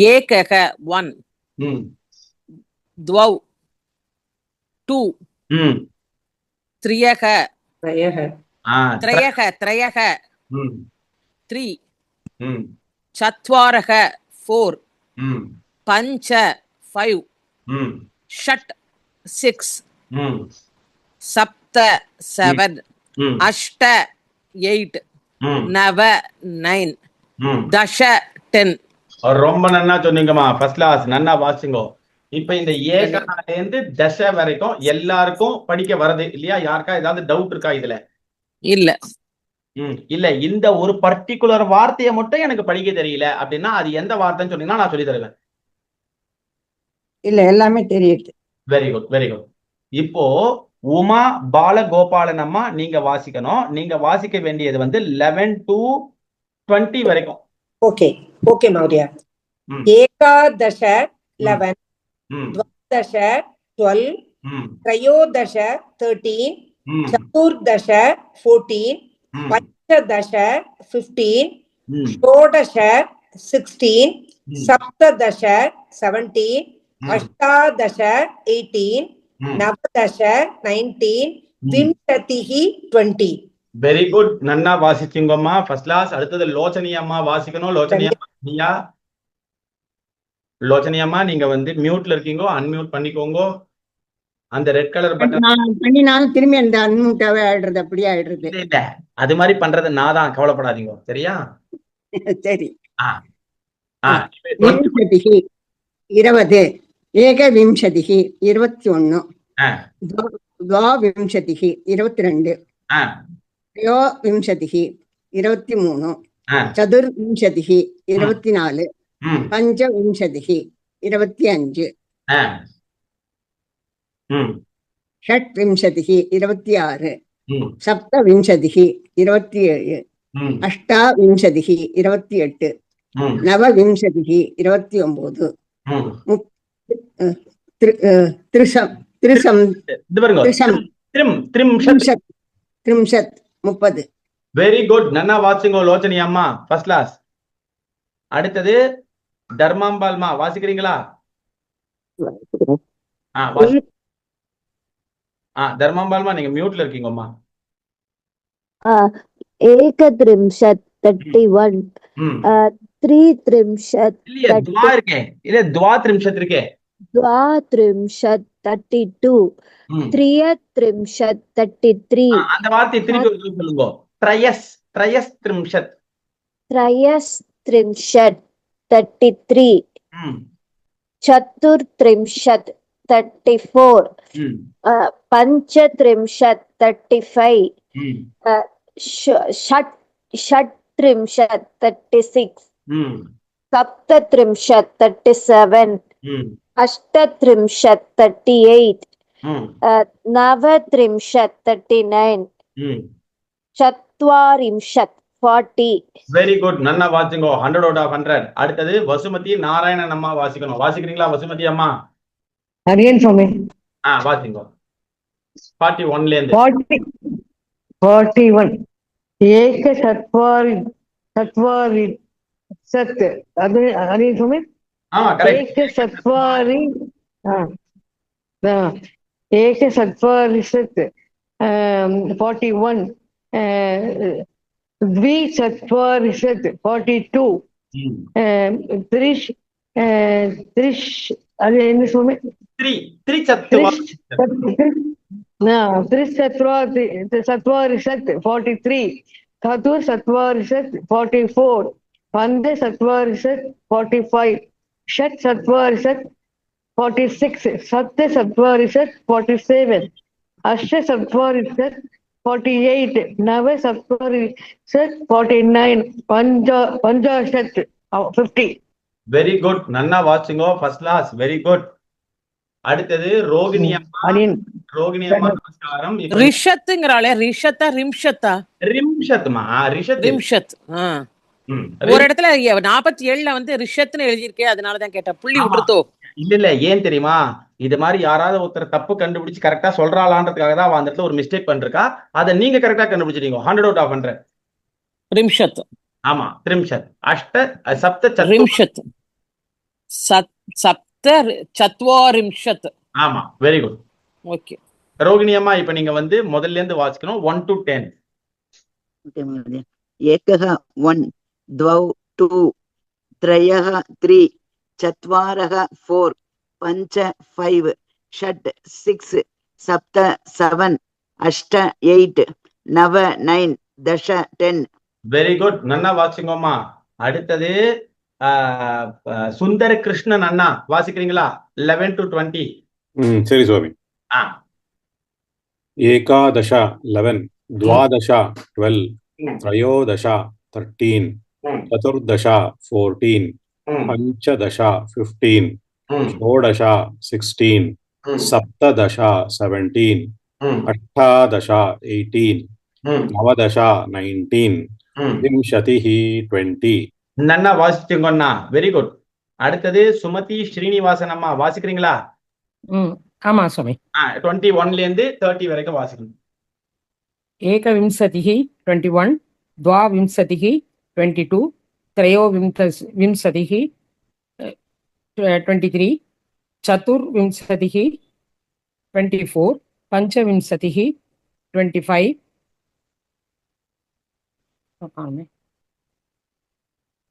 ஏகக 1, द्वौ 2, त्र्यः त्रयः 3, चत्वारः 4, पञ्च 5, षट् 6, सप्त 7, अष्ट 8, नव 9, दश 10. ரொம்ப நன்னா சொன்னீங்கம்மா. ஃபர்ஸ்ட் கிளாஸ் நன்னா வாசிங்கோ. இப்ப இந்த ஏகனால இருந்து தச வரைக்கும் எல்லாருக்கும் படிக்க வரது இல்லையா? யாருக்கா ஏதாவது டவுட் இருக்கா இதுல? இல்ல இல்ல, இந்த ஒரு பர்டிகுலர் வார்த்தையை மட்டும் எனக்கு படிக்க தெரியல அப்படின்னா அது எந்த வார்த்தைன்னு சொன்னீங்கன்னா நான் சொல்லி தருவேன். இல்ல, எல்லாமே தெரியுது. Very good, very good. இப்போ உமா பாலகோபாலன் அம்மா நீங்க வாசிக்கணும். நீங்க வாசிக்க வேண்டியது வந்து 11 to 20 வரைக்கும். Okay okay Maurya. ஏகாதச 11, द्वादश 12, त्रयोदश 13, चतुर्दश 14, पंचदश 15, षोडश 16, सप्तदश 17, अष्टादश 18, नवदश 19, विंशतिः 20. வெரி குட், நன்னா வாசிச்சிங்கம்மா. First class. அடுத்தது லோச்சனி அம்மா வாசிக்கணும். லோச்சனி அம்மா, லோச்சனி அம்மா நீங்க வந்து மியூட்ல இருக்கீங்க, அன்மியூட் பண்ணிக்கோங்க. அந்த ரெட் கலர் பட்டன் பண்ணினாலும் திரும்பி அந்த அன்மியூட்டாவே ஆயிடுறது, அப்படியே ஆயிடுறது. இல்ல, அது மாதிரி பண்றது நான் தான், கவலைப்படாதீங்க சரியா? சரி. 20, ஏகவிம்சதிः 21, द्वाविंशतिः 22, त्रयोविंशतिः 23, चतुर्विंशतिः 24, पञ्चविंशतिः 25, षट्विंशतिः 26, सप्तविंशतिः 27, अष्टाविंशतिः 28, नवविंशतिः 29, त्रिंशत् 30. வெரி குட், நன்னா வாசிங்க லோச்சனி அம்மா. First class. அடுத்தது தர்மாம்பால்மா வாசிக்கிறீங்களா? தர்மாம்பால்மா நீங்க மியூட்ல இருக்கீங்கம்மா. ஏகத்ரிம்ஷத் 31, த்ரீத்ரிம்ஷத் இருக்கே, இல்ல துவாத்ரிம்ஷத் இருக்கே. द्वात्रिंशत् 32, त्रियत्रिंशत् 33. அந்த வார்த்தை திருப்பி சொல்லுங்க. त्रयस्त्रिंशत् 33, चतुर्त्रिंशत् 34, पञ्चत्रिंशत् 35, षट्त्रिंशत् 36, सप्तत्रिंशत् 37, अष्टत्रिंशत् 38, नवत्रिंशत् 39, चत्वारिंशत् 40. வெரி குட், நன்னா வாசிங்கோ. 100 out of 100. அடுத்தது வசுமதி நாராயணன் அம்மா வாசிக்கணும். வாசிக்கிறீங்களா வசுமதி அம்மா? அரியன் சுவாமி. வாசிங்கோ. 41 ல இருந்து 41. ஏக சத்வாரி சத். அது அரியன் சுவாமி. கரெக்ட். ஏக சத்வாரி சத் 41, द्विचत्वारिंशत् 42, त्रिश அது என்ன சுவாமி? त्रिचत्वारिंशत् 43, चतुर्चत्वारिंशत् 44, पञ्चचत्वारिंशत् 45, षट्चत्वारिंशत् 46, सप्तचत्वारिंशत् 47, अष्टचत्वारिंशत् 48, नवचत्वारिंशत् 49, पञ्चाशत् 50. வெரி குட், நன்னா வாசிங்கோ. First class. Very good. அடுத்தது ரோகிணி அம்மா. ரோகிணி அம்மா நமஸ்காரம். ரிஷத்ங்கறாளே, ரிஷத்தா ரிம்ஷத்தா? ரிம்ஷத்மா, ரிம்ஷத். ஒரு இடத்துல 47ல வந்து ரிஷத்னு எழுதியிருக்கே, அதனால தான் கேட்டேன். புள்ளி விட்டுறதோ? இல்ல, ஏன் தெரியுமா? இது மாதிரி யாராவது ஒருத்தர் தப்பு கண்டுபிடிச்சு கரெக்டா சொல்றாளான்றதுக்காக தான் அந்த இடத்துல ஒரு மிஸ்டேக் பண்றா. அதை நீங்க கரெக்டா கண்டுபிடிச்சிட்டீங்க. 100 out of 100. ரிம்ஷத். ஆமா, த்ரிம்ஷத். அஷ்ட சப்த ரிம்ஷத். சப்த சத்வாரிம்ஷத். ஆமா, வெரி குட். ஓகே. ரோகிணி அம்மா, இப்ப நீங்க வந்து முதல்ல இருந்து வாசிக்கணும். 1 to 10. ओके महोदय। एकः 1, द्वौ 2, त्रयः 3, चत्वारः 4, पञ्च 5, षट् 6, सप्त 7, अष्ट 8, नव 9, दश 10। வெரி குட், நன்னா வாசிங்கம்மா. அடுத்தது சுந்தர கிருஷ்ணன் அண்ணா, வாசிக்கிறீங்களா? 11 to 20. சரி சுவாமி. ஆ, एकादश 11, द्वादश 12, त्रयोदश 13, चतुर्दश 14, पञ्चदश 15, षोडश 16, सप्तदश 17, अष्टादश 18, नवदश 19, विंशतिः 20। நன்னா வாசிச்சுங்கண்ணா, வெரி குட். அடுத்தது சுமதி ஸ்ரீனிவாசன் அம்மா, வாசிக்கிறீங்களா? ஆமா சுவாமி. 21 இருந்து 30 வரைக்கும் வாசிக்கணும். एकविंशतिः 21, द्वाविंशतिः 22, त्रयोविंशतिः 23, चतुर्विंशतिः 24, पञ्चविंशतिः 25,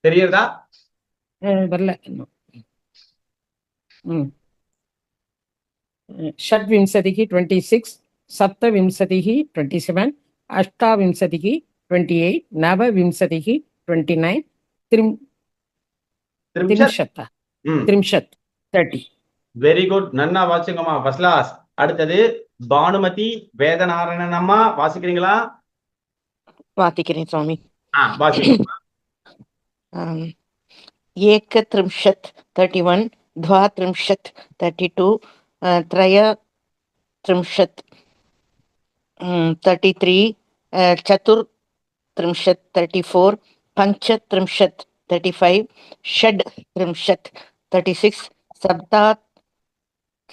தெரியுதா? வரல. षड्विंशतिः 26, सप्तविंशतिः 27, अष्टाविंशतिः 28, नवविंशतिः 29, त्रिंशत् 30। வெரி குட், நன்னா வாசிங்கம்மா, ஃபர்ஸ்ட் கிளாஸ். அடுத்தது பானுமதி வேதநாராயணன் அம்மா, வாசிக்கிறீங்களா? வாசிக்கிறேன் சுவாமி. வாசிங்க. एकत्रिंशत् 31, द्वात्रिंशत् 32, त्रयत्रिंशत् 33, चतुर्त्रिंशत् 34, पञ्चत्रिंशत् 35, षड्त्रिंशत् 36,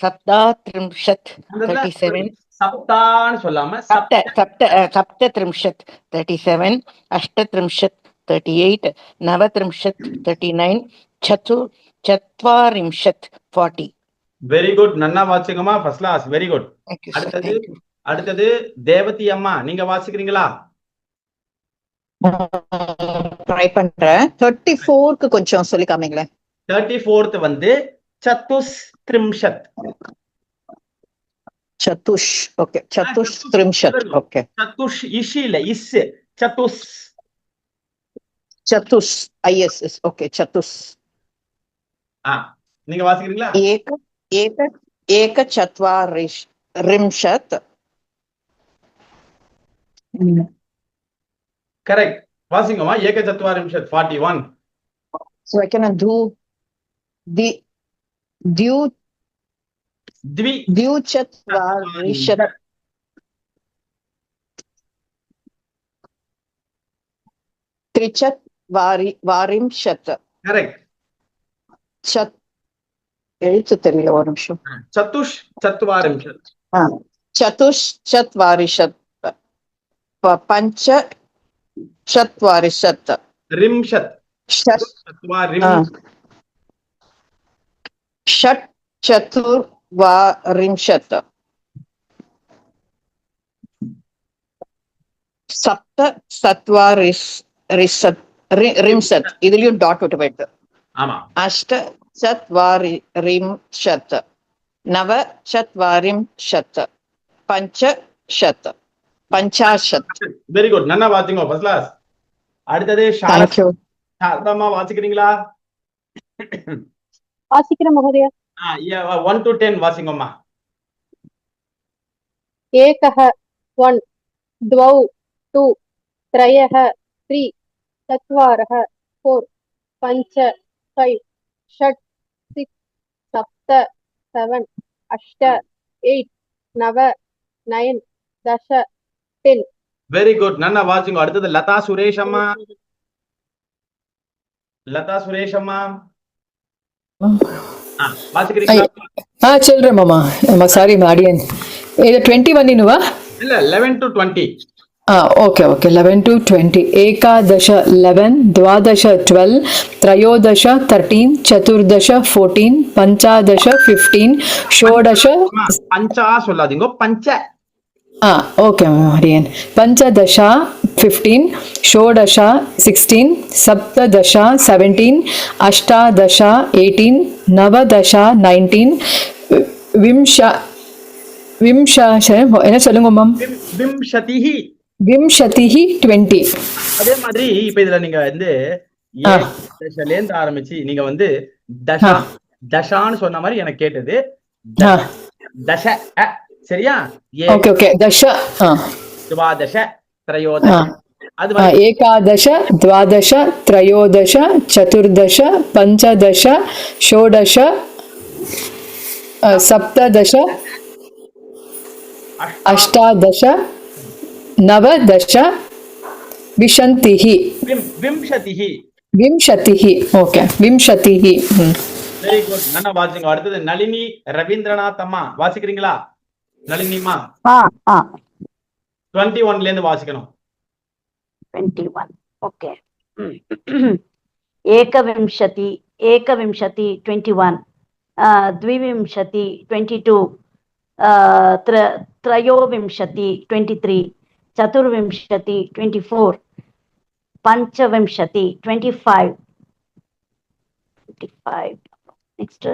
सप्तात्रिंशत् 37, சப்தான்னு சொல்லாம सप्तत्रिंशत् 37, अष्टत्रिंशत् 38, नवत्रिंशत् 39, चत्वारिंशत् 40। வெரி குட், நன்னா வாசிங்கம்மா, ஃபர்ஸ்ட் கிளாஸ், வெரி குட். அடுத்தது தேவதி அம்மா, நீங்க வாசிக்கிறீங்களா? ட்ரை பண்றேன். 34க்கு கொஞ்சம் சொல்லி காமிங்களேன். 34th வந்து சத்துஸ்திரிம்ஷத். சதுஷ், ஓகே. சதுஸ்திரிம்ஷத், ஓகே. சத்துஷ் இஷி இல்ல, இஸ். சத்துஸ். சதுஷ், ஐஎஸ்எஸ், ஓகே. சதுஷ். நீங்க வாசிக்கிறீங்களா? ஏக சத்வாரிம்ஷத். கரெக்ட், வாசிங்கம்மா. ஏக சத்வாரிம்ஷத் 41. So I can do द्व्युचत्वारिंशत् त्रिचत्वारिंशत्। கரெக்ட். எழுத்து தெரியல, ஒரு நிமிஷம். சத்துஷ் சத்வாரிம்ஷத். चतुश्चत्वारिंशत्, पञ्चचत्वारिंशत्, ரிம்ஷத். षट् चतुर्वारिंशत्, सप्त चत्वारिंशत्, இதுலயும் டாட் விட்டு போயிட்டு. ஆமா. अष्ट चत्वारिंशत्, नव चत्वारिंशत्, पञ्चाशत्। வெரி குட், நன்னா வாசிங்க, ஃபர்ஸ்ட் கிளாஸ். அடுத்தது சாரதாம்மா, வாசிக்கிறீங்களா? வாசிக்கிறேன் மகோதயா. 1 to 10 வாசிங்கம்மா. एकः 1, द्वौ 2, त्रयः 3, चत्वारः 4, पञ्च 5, षट् 6, सप्त 7, अष्ट 8, नव 9, दश 10। வெரி குட், நன்னா வாசிங்க. அடுத்தது லதா சுரேஷ் அம்மா. லதா சுரேஷ் அம்மா, வாசிக்கிறீங்களா? children mama, sorry Marian. Is 21 inuva? இல்ல, 11 to 20. ओके ओके 11 to 20 एकादश 11 द्वादश 12 त्रयोदश 13 चतुर्दश 14 पंचादश 15 षोडश பஞ்சா சொல்லாதீங்க பஞ்ச ओके हरियन पंचदश 15 षोडश 16 सप्तदश 17 अष्टादश 18 नवदश 19 என்ன சொல்லுங்க மேம் விம்சதிஹி விம்சதிஹி 20 அதே மாதிரி இப்ப இதுல நீங்க வந்து தசலேந்து ஆரம்பிச்சு நீங்க வந்து தசா தசான்னு சொன்ன மாதிரி எனக்கு கேட்டது தச சரியா ஓகே ஓகே தச துவாதச த்ரயோதச அது एकादश द्वादश त्रयोदश चतुर्दश पञ्चदश षोडश सप्तदश अष्टादश नवदश विंशतिः விம்சதிஹி विंशतिः ओके विंशतिः வெரி குட் நல்லா வாசிங்க அடுத்தது நளினி ரவீந்திரநாத் அம்மா வாசிக்கிறீங்களா நளினிமா 21 ல இருந்து வாசிக்கணும் 21 ओके एकविंशति 21 द्विविंशति 22 त्रयोविंशति 23 चतुर्विंशति 24 पंचविंशति 25 नेक्स्ट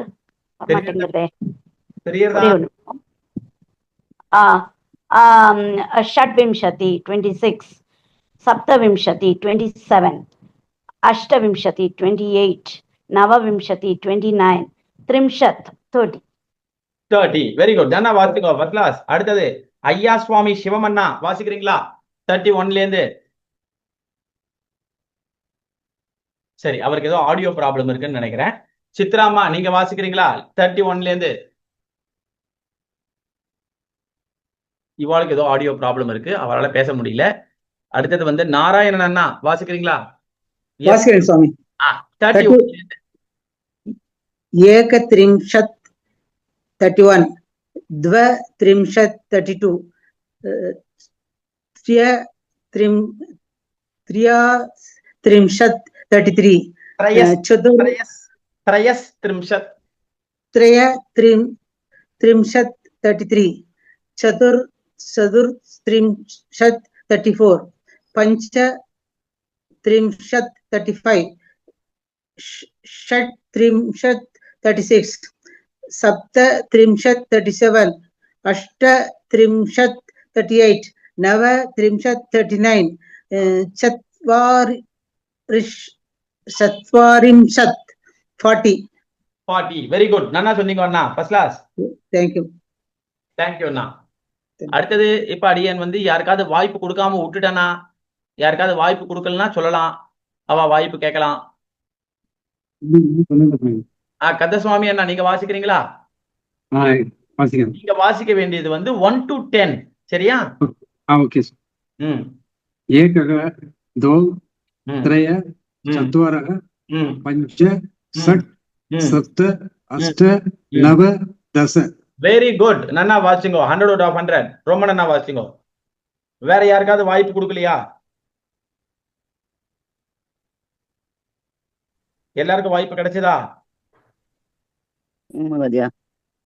षड्विंशति 26 सप्तविंशति 27 अष्टविंशति 28 नवविंशति 29 त्रिंशत् 30 வெரி குட் தானா வாசிங்க ஃபர்ஸ்ட் கிளாஸ் அடுத்தது ஐயா சுவாமி சிவமண்ணா வாசிக்கிறீங்களா 31 ல இருந்து சரி அவருக்கு ஏதோ ஆடியோ ப்ராப்ளம் இருக்குன்னு நினைக்கிறேன் சித்ராமா நீங்க வாசிக்கிறீங்களா 31 ல இருந்து இவாளுக்கு ஏதோ ஆடியோ ப்ராப்ளம் இருக்கு அவரால் பேச முடியல அடுத்தது வந்து நாராயணன் அண்ணா வாசிக்கிறீங்களா வாசிக்கிறேன் சுவாமி 31 एकत्रिंशत् 31 द्वत्रिंशत् 32 त्र्यत्रिंशत् 33 त्रयस्त्रिंशत् 33 चतुर्त्रिंशत् 34 पञ्चत्रिंशत् 35 षट्त्रिंशत् 36 सप्तत्रिंशत् 37 अष्टत्रिंशत् 38 नवत्रिंशत् 39 चत्वारिंशत् 40 வெரி குட் நல்லா சொன்னீங்க அண்ணா ஃபர்ஸ்ட் கிளாஸ் தேங்க்யூ அண்ணா அடுத்தது இப்ப அடியன் வந்து யாருக்காவது வாய்ப்பு கொடுக்காம விட்டுட்டேனா யாருக்காவது வாய்ப்பு கொடுக்கலன்னா சொல்லலாம் அவ வாய்ப்பு கேட்கலாம் கந்தசுவாமி அண்ணா நீங்க வாசிக்கிறீங்களா நீங்க வாசிக்க வேண்டியது வந்து 1 to 10 சரியா ओके एकः द्वौ त्रय चत्वारः पञ्च षट् सप्त अष्ट नव दश வெரி குட் நன்னா வாசிங்க 100 out of 100 ரொம்ப நன்னா வாசிங்க வேற யாருக்காவது வாய்ப்பு கொடுக்கலையா எல்லாருக்கும் வாய்ப்பு கிடைச்சதா